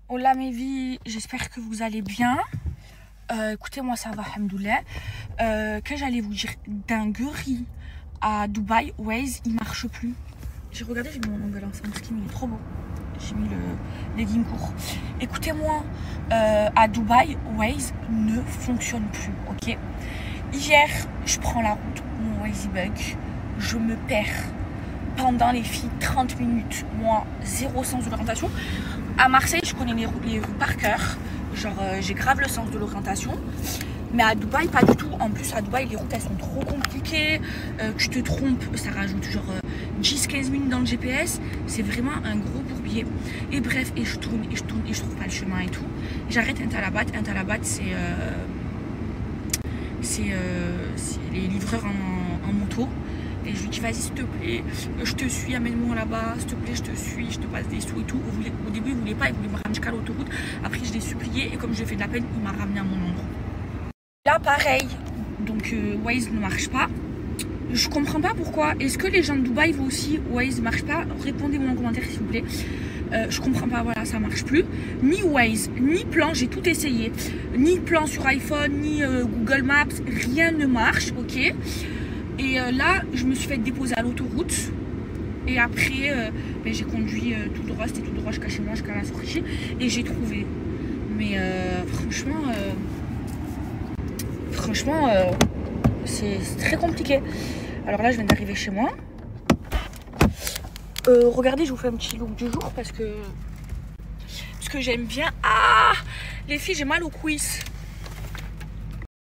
Hola mes vies, j'espère que vous allez bien. Écoutez, moi ça va, alhamdoulilah. Que j'allais vous dire, dinguerie à Dubaï, Waze il marche plus. J'ai regardé, j'ai mis mon ongle ensemble, ce qui est trop beau. J'ai mis le legging court. Écoutez-moi, à Dubaï, Waze ne fonctionne plus, ok. Hier, je prends la route, mon Waze bug, je me perds. Pendant les filles, 30 minutes, moi, zéro sens de l'orientation. À Marseille, je connais les rues par cœur. Genre, j'ai grave le sens de l'orientation. Mais à Dubaï, pas du tout. En plus, à Dubaï, les routes, elles sont trop compliquées. Tu te trompes, ça rajoute genre 10-15 minutes dans le GPS. C'est vraiment un gros bourbier. Et bref, et je tourne, et je tourne, et je trouve pas le chemin et tout. J'arrête un Talabat. Un Talabat, c'est les livreurs en moto. Et je lui dis, vas-y, s'il te plaît, je te suis, amène-moi là-bas, s'il te plaît, je te suis, je te passe des sous et tout. Au début, il voulait pas, il voulait me ramener jusqu'à l'autoroute. Après, je l'ai supplié et comme je lui ai fait de la peine, il m'a ramené à mon endroit. Là, pareil, donc Waze ne marche pas. Je comprends pas pourquoi. Est-ce que les gens de Dubaï, vous aussi, Waze ne marche pas? Répondez-moi en commentaire, s'il vous plaît. Je comprends pas, voilà, ça marche plus. Ni Waze, ni plan, j'ai tout essayé. Ni plan sur iPhone, ni Google Maps, rien ne marche, ok. Et là, je me suis fait déposer à l'autoroute. Et après, j'ai conduit tout droit. C'était tout droit jusqu'à chez moi, jusqu'à la sortie. Et j'ai trouvé. Mais franchement, c'est très compliqué. Alors là, je viens d'arriver chez moi. Regardez, je vous fais un petit look du jour parce que j'aime bien. Ah, les filles, j'ai mal aux cuisses.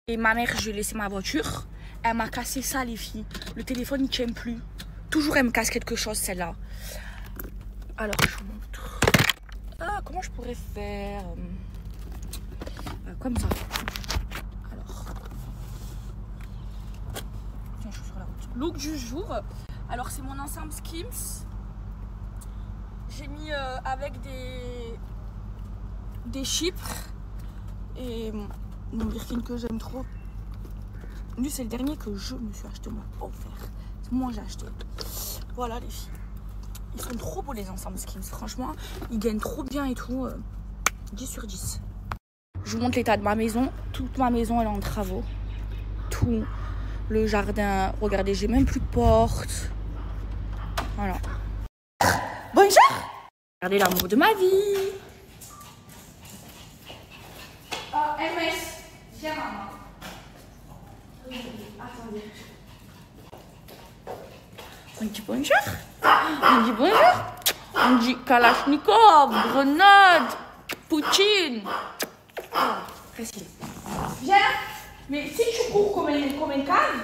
Et ma mère, je lui ai laissé ma voiture. Elle m'a cassé ça, les filles. Le téléphone, il ne tient plus. Toujours, elle me casse quelque chose, celle-là. Alors, je vous montre. Ah, comment je pourrais faire comme ça. Alors. Tiens, je suis sur la route. Look du jour. Alors, c'est mon ensemble Skims. J'ai mis avec des chypres. Et mon Birkin que j'aime trop. Lui, c'est le dernier que je me suis acheté, moi, offert. Moi, j'ai acheté. Voilà, les filles. Ils sont trop beaux, les ensembles Skims. Franchement, ils gagnent trop bien et tout. 10 sur 10. Je vous montre l'état de ma maison. Toute ma maison, elle est en travaux. Tout. Le jardin. Regardez, j'ai même plus de porte. Voilà. Bonjour. Regardez l'amour de ma vie. MS. Viens, maman. Attendez. On dit bonjour. On dit bonjour. On dit Kalachnikov, grenade, Poutine. Restez. Viens. Mais si tu cours comme une cave.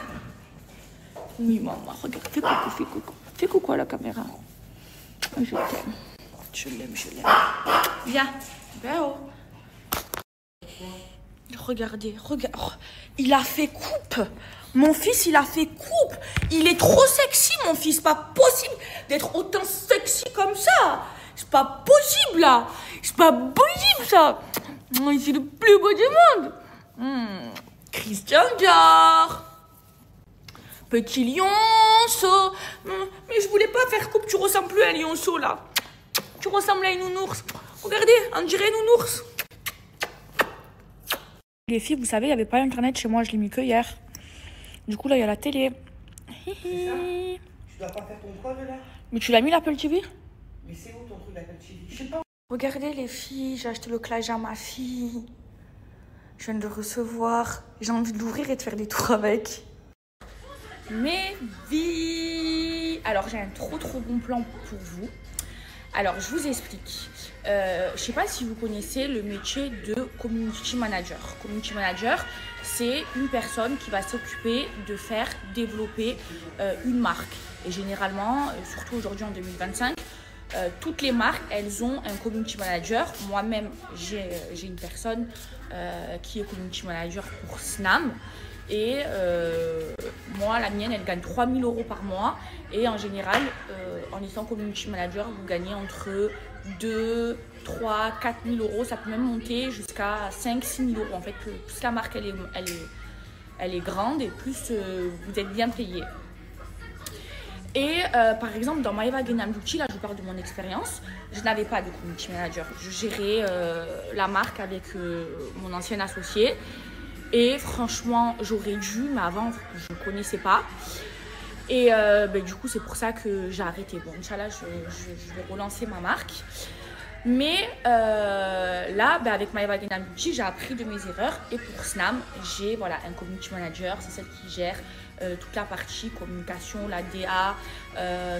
Oui, maman, regarde, fais coucou, fais coucou. Fais coucou à la caméra. Je t'aime. Je l'aime, je l'aime. Viens. Viens, oh. Regardez, regarde. Oh, il a fait coupe. Mon fils, il a fait coupe. Il est trop sexy, mon fils. Pas possible d'être autant sexy comme ça. C'est pas possible, là. C'est pas possible, ça. C'est le plus beau du monde. Christian Dior. Petit lionceau. Mais je voulais pas faire coupe. Tu ressembles plus à un lionceau, là. Tu ressembles à une nounours. Regardez, on dirait une nounours. Les filles, vous savez, il n'y avait pas internet chez moi, je l'ai mis que hier. Du coup, là, il y a la télé. C'est ça? Tu dois pas faire ton code, là? Mais tu l'as mis, l'Apple TV? Mais c'est où ton truc d'Apple TV? Je sais pas. Regardez, les filles, j'ai acheté le clage à ma fille. Je viens de le recevoir. J'ai envie de l'ouvrir et de faire des tours avec. Mes vies. Alors, j'ai un trop bon plan pour vous. Alors, je vous explique. Je ne sais pas si vous connaissez le métier de community manager. Community manager, c'est une personne qui va s'occuper de faire développer une marque. Et généralement, surtout aujourd'hui en 2025, toutes les marques, elles ont un community manager. Moi-même, j'ai une personne qui est community manager pour Snam. Et moi, la mienne, elle gagne 3 000 € par mois. Et en général, en étant community manager, vous gagnez entre 2, 3, 4 000 €. Ça peut même monter jusqu'à 5, 6 000 €. En fait, plus la marque elle est grande et plus vous êtes bien payé. Et par exemple, dans Maeva Genam Beauty, là je vous parle de mon expérience, je n'avais pas de community manager. Je gérais la marque avec mon ancien associé. Et franchement, j'aurais dû, mais avant, je ne connaissais pas. Et du coup, c'est pour ça que j'ai arrêté. Bon, Inch'Allah, je vais relancer ma marque. Mais là, avec Maeva Genam Beauty, j'ai appris de mes erreurs. Et pour Snam, j'ai un community manager. C'est celle qui gère toute la partie communication, la DA,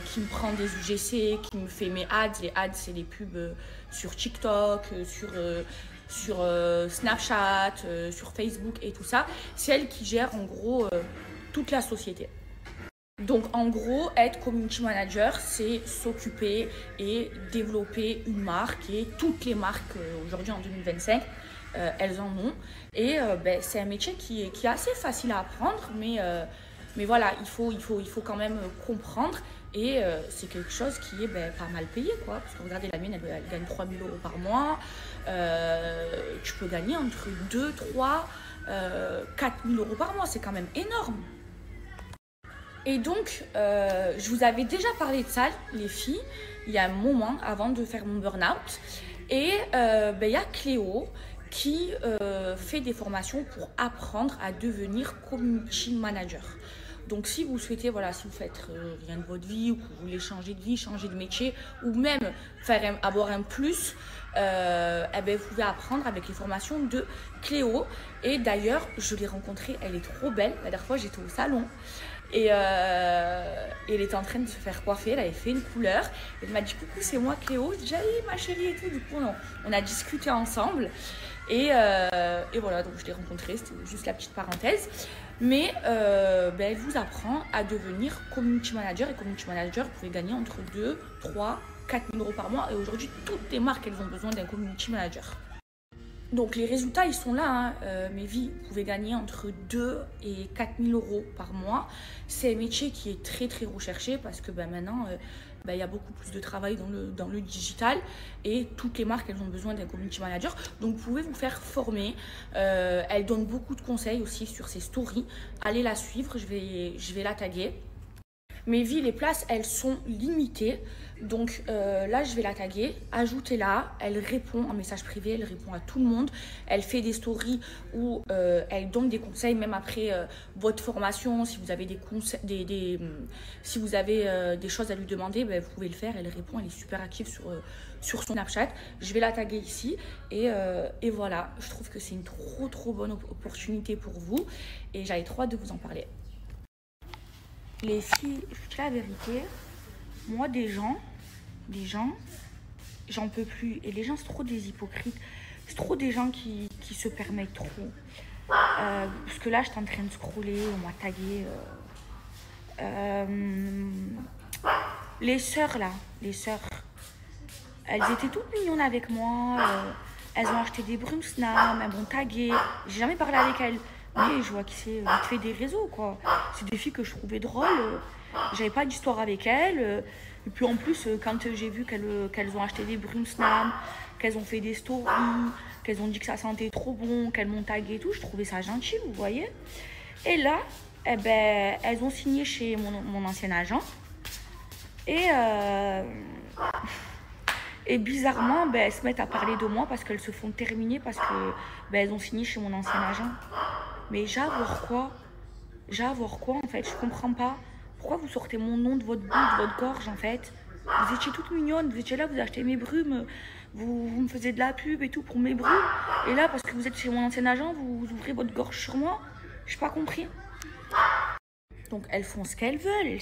qui me prend des UGC, qui me fait mes ads. Les ads, c'est les pubs sur TikTok, sur Snapchat, sur Facebook et tout ça. C'est elle qui gère en gros toute la société. Donc en gros, être community manager, c'est s'occuper et développer une marque. Et toutes les marques aujourd'hui en 2025, elles en ont. Et c'est un métier qui est assez facile à apprendre, mais voilà, il faut quand même comprendre. Et c'est quelque chose qui est pas mal payé, quoi. Parce que regardez, la mienne, elle gagne 3 000 € par mois. Tu peux gagner entre 2, 3, 4 000 € par mois. C'est quand même énorme. Et donc, je vous avais déjà parlé de ça, les filles, il y a un moment avant de faire mon burn-out. Et il y a Cléo qui fait des formations pour apprendre à devenir community manager. Donc, si vous souhaitez, si vous faites rien de votre vie ou que vous voulez changer de vie, changer de métier ou même avoir un plus, vous pouvez apprendre avec les formations de Cléo. Et d'ailleurs, je l'ai rencontrée, elle est trop belle. La dernière fois, j'étais au salon. Et elle était en train de se faire coiffer, elle avait fait une couleur. Elle m'a dit coucou, c'est moi Cléo. J'ai dit allez ma chérie et tout. Du coup, on a discuté ensemble. Et voilà, donc je l'ai rencontrée, c'était juste la petite parenthèse. Mais elle vous apprend à devenir community manager. Et community manager, vous pouvez gagner entre 2, 3, 4 000 € par mois. Et aujourd'hui, toutes les marques, elles ont besoin d'un community manager. Donc les résultats, ils sont là, mes vies, vous pouvez gagner entre 2 et 4 000 € par mois. C'est un métier qui est très très recherché parce que maintenant, il y a beaucoup plus de travail dans le digital et toutes les marques, elles ont besoin d'un community manager. Donc vous pouvez vous faire former. Elle donne beaucoup de conseils aussi sur ses stories. Allez la suivre, je vais la taguer. Mes vies, les places, elles sont limitées. Donc là, je vais la taguer. Ajoutez-la. Elle répond en message privé. Elle répond à tout le monde. Elle fait des stories où elle donne des conseils, même après votre formation. Si vous avez des conseils, si vous avez des choses à lui demander, vous pouvez le faire. Elle répond. Elle est super active sur son Snapchat. Je vais la taguer ici. Et voilà. Je trouve que c'est une trop bonne opportunité pour vous. Et j'avais trop hâte de vous en parler. Les filles, je vous dis la vérité, moi des gens, j'en peux plus. Et les gens, c'est trop des hypocrites. C'est trop des gens qui se permettent trop. Parce que là, j'étais en train de scroller, on m'a tagué. Les sœurs, elles étaient toutes mignonnes avec moi. Elles ont acheté des brumes Snam, elles m'ont tagué. J'ai jamais parlé avec elles. Mais je vois que c'est vite fait des réseaux, quoi. C'est des filles que je trouvais drôles. J'avais pas d'histoire avec elles. Et puis en plus, quand j'ai vu qu'elles ont acheté des brumes Snam, qu'elles ont fait des stories, qu'elles ont dit que ça sentait trop bon, qu'elles m'ont tagué et tout, je trouvais ça gentil, vous voyez. Et là, elles ont signé chez mon ancien agent. Et bizarrement, elles se mettent à parler de moi parce qu'elles se font terminer parce que elles ont signé chez mon ancien agent. Mais j'ai à voir quoi en fait, je comprends pas. Pourquoi vous sortez mon nom de votre bout, de votre gorge en fait? Vous étiez toute mignonne, vous étiez là, vous achetez mes brumes, vous me faisiez de la pub et tout pour mes brumes. Et là, parce que vous êtes chez mon ancien agent, vous ouvrez votre gorge sur moi. J'ai pas compris. Donc elles font ce qu'elles veulent,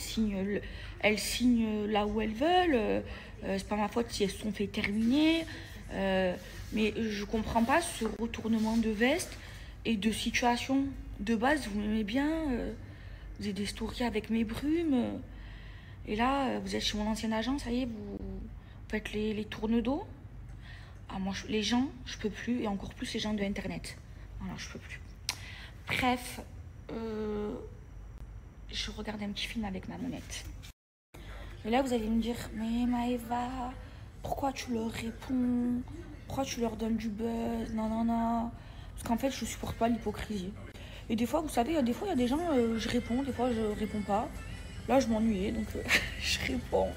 elles signent là où elles veulent. C'est pas ma faute si elles se sont fait terminer. Mais je comprends pas ce retournement de veste et de situation. De base, vous m'aimez bien. Vous avez des stories avec mes brumes. Et là, vous êtes chez mon ancien agent, ça y est, vous faites les tournes d'eau. Ah, moi, les gens, je peux plus. Et encore plus les gens de Internet. Voilà, je peux plus. Bref, je regarde un petit film avec ma monette. Et là, vous allez me dire, mais Maeva, pourquoi tu leur réponds? Pourquoi tu leur donnes du buzz? Non. Parce qu'en fait, je supporte pas l'hypocrisie. Et des fois, vous savez, des fois, il y a des gens, je réponds, des fois, je réponds pas. Là, je m'ennuyais, donc je réponds.